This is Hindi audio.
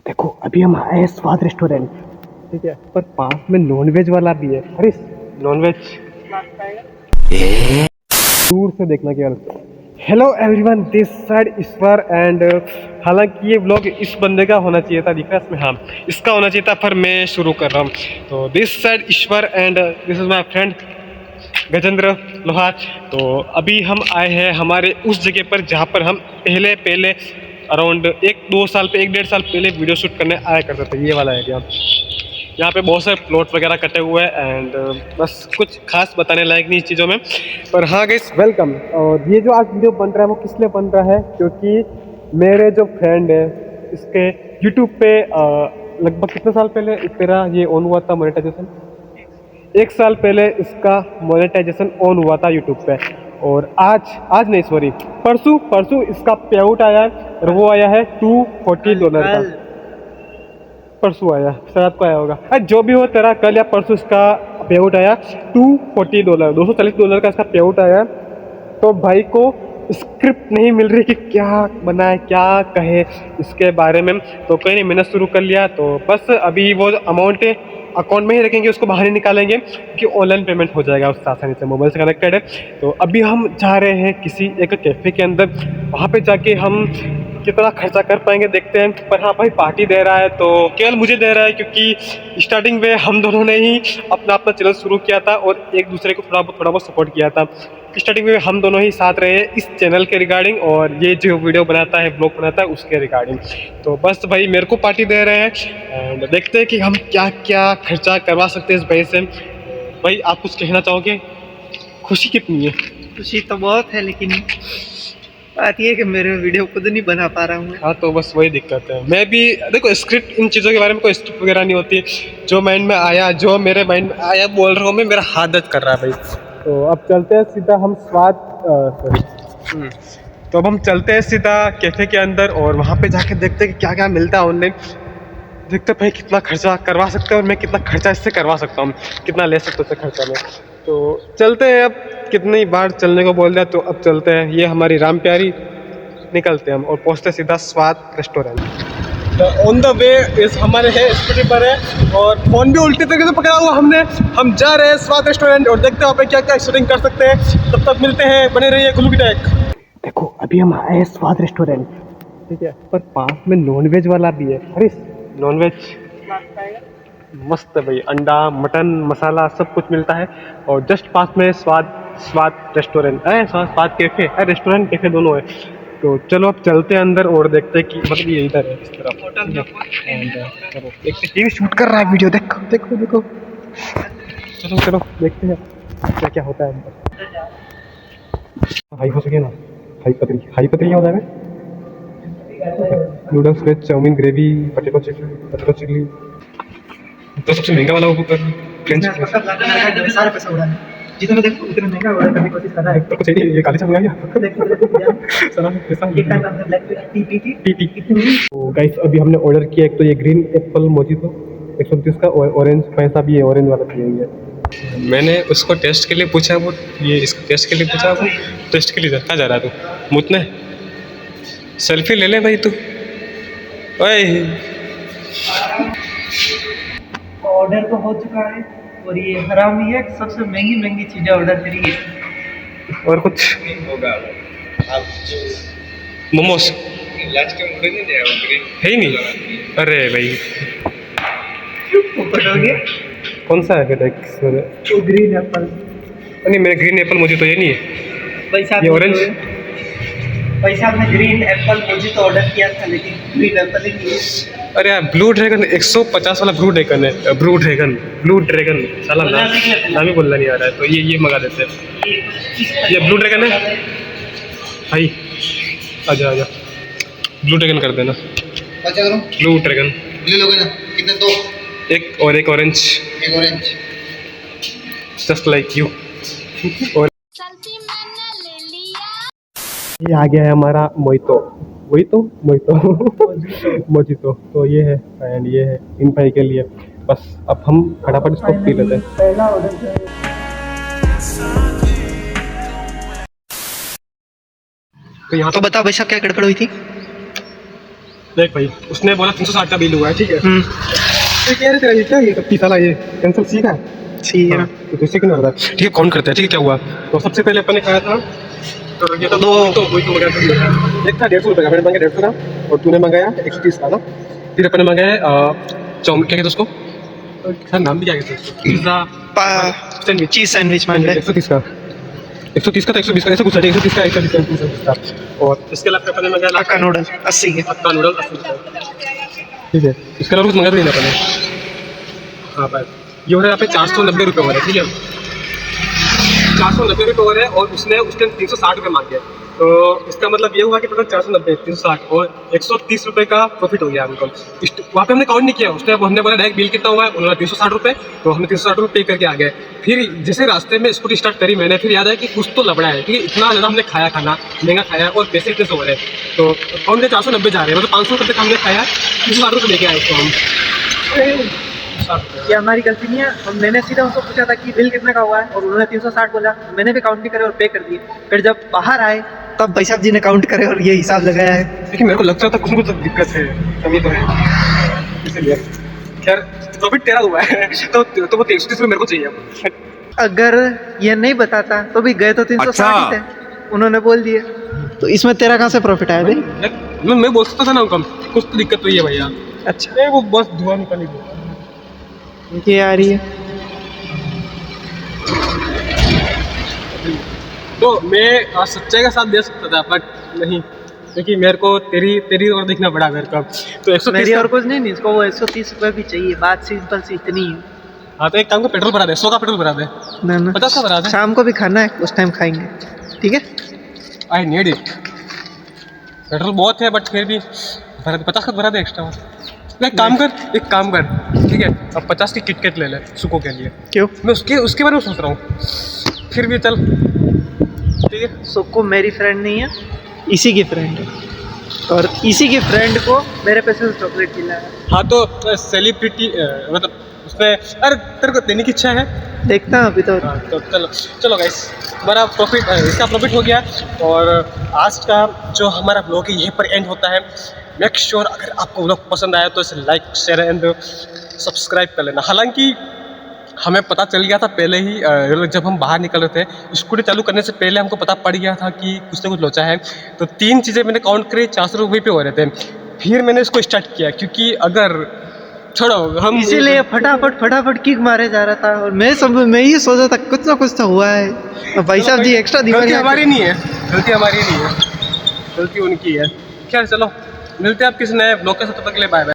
देखो अभी हम आए हैं स्वाद रेस्टोरेंट, ठीक है, पर पास में नॉनवेज वाला भी है। अरे नॉनवेज दूर से देखना केवल। Hello everyone, this side Ishwar and हालांकि ये व्लॉग इस बंदे का होना चाहिए था, दिख रहा है इसमें, हाँ इसका होना चाहिए था, पर मैं शुरू कर रहा हूँ। तो this side Ishwar and this is my friend Gajendra लोहार। तो अभी हम आए हैं हमारे उस जगह पर जहाँ पर हम पहले अराउंड 1-2 साल 1-1.5 साल पहले वीडियो शूट करने आया करते थे। ये वाला एरिया, यहाँ पे बहुत सारे प्लॉट वगैरह कटे हुए हैं एंड बस कुछ खास बताने लायक नहीं इस चीज़ों में। पर हाँ गाइस, वेलकम। और ये जो आज वीडियो बन रहा है वो किस लिए बन रहा है, क्योंकि मेरे जो फ्रेंड है इसके यूट्यूब पे लगभग कितने साल पहले तेरा ये ऑन हुआ था मोनेटाइजेशन? 1 साल पहले इसका मोनेटाइजेशन ऑन हुआ था यूट्यूब पे। और आज नहीं सॉरी, परसों इसका पे आउट आया है और वो आया है $240 का। परसों आया, शायद को आया होगा। अरे जो भी हो तेरा, कल या परसों इसका पे आउट आया $240, $240 का इसका पे आउट आया। तो भाई को स्क्रिप्ट नहीं मिल रही कि क्या बनाए क्या कहे इसके बारे में, तो कहीं नहीं मैंने शुरू कर लिया। तो बस अभी वो अमाउंट अकाउंट में ही रखेंगे, उसको बाहर नहीं निकालेंगे क्योंकि ऑनलाइन पेमेंट हो जाएगा उससे आसानी से, मोबाइल से कनेक्टेड है। तो अभी हम जा रहे हैं किसी एक कैफ़े के अंदर, वहाँ पे जाके हम कितना खर्चा कर पाएंगे देखते हैं। पर हाँ भाई पार्टी दे रहा है तो केवल मुझे दे रहा है, क्योंकि स्टार्टिंग में हम दोनों ने ही अपना चैनल शुरू किया था और एक दूसरे को थोड़ा बहुत सपोर्ट किया था। स्टार्टिंग में हम दोनों ही साथ रहे इस चैनल के रिगार्डिंग, और ये जो वीडियो बनाता है ब्लॉग बनाता है उसके रिगार्डिंग। तो बस भाई मेरे को पार्टी दे रहे हैं एंड देखते हैं कि हम क्या क्या खर्चा करवा सकते हैं इस भाई से। भाई आप कुछ कहना चाहोगे? खुशी कितनी है? खुशी तो बहुत है, लेकिन बात ये है कि मेरे वीडियो खुद नहीं बना पा रहा हूँ। हाँ तो बस वही दिक्कत है। मैं भी देखो स्क्रिप्ट, इन चीज़ों के बारे में कोई स्क्रिप्ट वगैरह नहीं होती, जो माइंड में आया, जो मेरे माइंड में आया बोल रहा हूँ मैं, मेरा हाथ दर्द कर रहा है भाई। तो अब चलते हैं सीधा हम तो अब हम चलते हैं सीधा कैफ़े के अंदर और वहाँ पे जाके देखते हैं कि क्या क्या मिलता है ऑनलाइन। देखते हैं भाई कितना खर्चा करवा सकते हैं और मैं कितना खर्चा इससे करवा सकता हूँ, कितना ले सकता हूँ इससे खर्चा में। तो चलते हैं, अब कितनी बार चलने को बोल दिया तो अब चलते हैं। ये हमारी राम प्यारी, निकलते हैं हम और पहुँचते सीधा स्वाद रेस्टोरेंट। ऑन द वे इस हमारे है स्कूटी पर है और फ़ोन भी उल्टी तरीके से पकड़ा हुआ हमने। हम जा रहे हैं स्वाद रेस्टोरेंट और देखते हैं वहाँ पे क्या क्या शूटिंग कर सकते हैं। तब तक मिलते हैं, बने रहिए गुल्लू की टैक। देखो अभी हम आए हैं स्वाद रेस्टोरेंट, ठीक है, पर पास में नॉनवेज वाला भी है। अरे नॉनवेज मस्त है भाई, अंडा मटन मसाला सब कुछ मिलता है। और जस्ट पास में स्वाद रेस्टोरेंट है, स्वाद कैफ़े है, रेस्टोरेंट कैफ़े दोनों है। तो चलो अब चलते हैं अंदर और देखते हैं कि मतलब ये इधर है इस तरफ। चलो देखते, टीवी शूट कर रहा है वीडियो, देखो देखो देखो। चलो देखते हैं क्या क्या होता है अंदर। हाई हो सके ना, हाई पतरी क्या होता है? Noodles veg chowmein gravy potato chilli. तो सबसे महंगा वाला वो कर फ्रेंच सारा पैसा उड़ा है, जितना देखो उतना महंगा ऑर्डर करने की कोशिश कर रहा है। तो कुछ नहीं, ये काली चावल आ गया सारा पैसा एक टाइम हमने ब्लैक टी तो गाइस अभी हमने ऑर्डर किया एक तो ये ग्रीन एप्पल मोजितो 129 का, और ऑरेंज पैसा भी है, ऑरेंज वाला पिएंगे। मैंने उसको टेस्ट के लिए पूछा, वो ये इसको टेस्ट के लिए पूछा, वो टेस्ट के लिए कहाँ जा रहा है तू? मुतने सेल्फी ले ले भाई तू। ओए ऑर्डर तो हो चुका है और ये हरामी है, सबसे महंगी चीजें ऑर्डर करी है। और कुछ होगा मोमोस लंच के मुझे नहीं दिया है ही नहीं। अरे भाई ऊपर हो गया कौन सा है बेटा? वो ग्रीन एप्पल। नहीं मेरा ग्रीन एप्पल मुझे तो ये नहीं है, भाई साहब ये ऑरेंज। भाई साहब ने ग्रीन एप्पल मुझे तो ऑर्डर किया था, लेकिन ग्रीन एप्पल ही नहीं है। अरे यार ब्लू ड्रैगन 150 वाला ब्लू ड्रैगन है, ब्लू ड्रैगन साला नाम ही बोलना नहीं आ रहा है, तो ये मंगा देते हैं। ये ब्लू ड्रैगन है भाई, आजा ब्लू ड्रैगन कर देना। अच्छा करो, ब्लू ड्रैगन ले लोगे ना? कितने? दो? एक और एक ऑरेंज, एक ऑरेंज। Just like you. और ये आ गया है हमारा मोजितो। तो ये है एंड ये है इन भाई के लिए। बस अब हम फटाफट इसको पी लेते हैं। पहला ऑर्डर तो यहाँ तो बताओ भाई साहब क्या गड़बड़ हुई थी? देख भाई, उसने बोला 360 का बिल हुआ है, ठीक है। ये कह रहे थे ये क्या, ये कब साला ये कैंसिल सीखा है? ठीक है। हाँ, तो कैसे क्यों होता है? ठीक है, काउंट करते हैं, ठीक है, क्या हुआ। तो सबसे पहले अपन ने खाया था, तो ये तो वही तो मंगाया था। एक था 150 रुपये का, मैंने मंगाया 150 का, और तूने मंगाया 130 का ना। फिर अपन ने मंगाया चाउमीन, क्या कहते उसको, सर नाम भी क्या कहते हैं, पिज्जा सैंडविच, चीज सैंडविच मान ले। 130 का, 130 का, तो 120 का, ऐसा कुछ 130 का, 130 का। और इसके अलावा अपन ने मंगाया हक्का नूडल 80 के। हक्का नूडल 80 रुपये, ठीक है। इसके अलावा कुछ मंगा तो नहीं ना अपन ने। हाँ बस ये हो रहा है यहाँ पे 490 रुपये हो रहे हैं, ठीक है, 490 रुपये हो रहे हैं। और उसने उस टाइम 360 रुपये मांगे, तो इसका मतलब ये हुआ कि टोटल 490, 360 और 130 रुपये का प्रॉफिट हो गया हमको। वहाँ पे हमने काउंट नहीं किया, उसने हमने बोला डायरेक्ट बिल कितना हुआ है, उन्होंने 360 रुपये, तो हमने 360 रुपये पे करके आ गए। फिर जैसे रास्ते में स्कूटी स्टार्ट करी मैंने, फिर याद है कि कुछ तो लबड़ा है, ठीक है, इतना ज़्यादा हमने खाया, खाना महंगा खाया और पैसे इतने से हो रहे हैं, तो काउंट के 490 जा रहे हैं, मतलब 500 रुपये हमने खाया, 360 रुपये लेके आए उसको हम। ये हमारी गलती नहीं है। और मैंने सीधा उनको पूछा था कि बिल कितने का हुआ है, और उन्होंने 360 बोला, मैंने भी काउंट नहीं करे और पे कर दिए। फिर जब बाहर आए तब भाई साहब जी ने काउंट करे और ये हिसाब लगाया है। लेकिन मेरे को लगता था कुछ ना कुछ दिक्कत है, कमी तो है, इसलिए खैर प्रॉफिट तेरा हुआ है, तो वो 330 रुपये मेरे को चाहिए। अगर ये नहीं बताता तो भी गए तो 360 ही थे, उन्होंने बोल दिए, तो इसमें तेरा कहाँ से प्रॉफिट आया भाई? मैं बोल सकता था ना कम, कुछ तो दिक्कत हुई है भैया। अच्छा, नहीं वो बस धुआं निकाली दो। ये आ रही है। तो मैं सच्चाई का साथ दे सकता था, बट नहीं, क्योंकि मेरे को तेरी और देखना पड़ा मेरे को। तो 130 मेरी और कुछ नहीं, इसको वो 130 रुपये भी चाहिए, बात सिंपल सी इतनी है। हाँ तो एक काम को पेट्रोल भरा दे, 100 का पेट्रोल भरा दे, ना ना 50 का भरा दे। शाम को भी खाना है, उस टाइम खाएंगे, ठीक है। आई नीड इट, पेट्रोल बहुत है बट फिर भी भरा दे, 50 का भरा दे एक्स्ट्रा। एक काम कर, ठीक है, अब 50 की किटकेट ले ले सुको के लिए। क्यों? मैं उसके बारे में सोच रहा हूँ, फिर भी चल, ठीक है। सुक्कू मेरी फ्रेंड नहीं है, इसी की फ्रेंड है, और इसी के फ्रेंड को मेरे पैसे से चॉकलेट खिलाया है। हाँ तो सेलिब्रिटी मतलब उसमें, अरे तेरे को देने की इच्छा है? देखता हूँ अभी तो। हाँ तो चलो गाइस, हमारा प्रॉफिट, इसका प्रॉफिट हो गया। और आज का जो हमारा ब्लॉग है यहीं पर एंड होता है। मेक श्योर अगर आपको ब्लॉग पसंद आया तो इसे लाइक, शेयर एंड सब्सक्राइब कर लेना। हालांकि हमें पता चल गया था पहले ही, जब हम बाहर निकल रहे थे स्कूटी चालू करने से पहले हमको पता पड़ गया था कि कुछ ना कुछ लोचा है। तो 3 चीज़ें मैंने काउंट करी, 400 रुपये पे हो रहे थे। फिर मैंने इसको स्टार्ट किया, क्योंकि अगर छोड़ो हम इसीलिए फटाफट किक मारे जा रहा था, और मैं ही सोचा था कुछ ना कुछ तो हुआ है। और भाई साहब जी एक्स्ट्रा गलती हमारी नहीं है, गलती हमारी नहीं है, गलती उनकी है। खैर चलो, मिलते हैं आप किसी नए ब्लॉग के साथ, तब तक के लिए बाय बाय।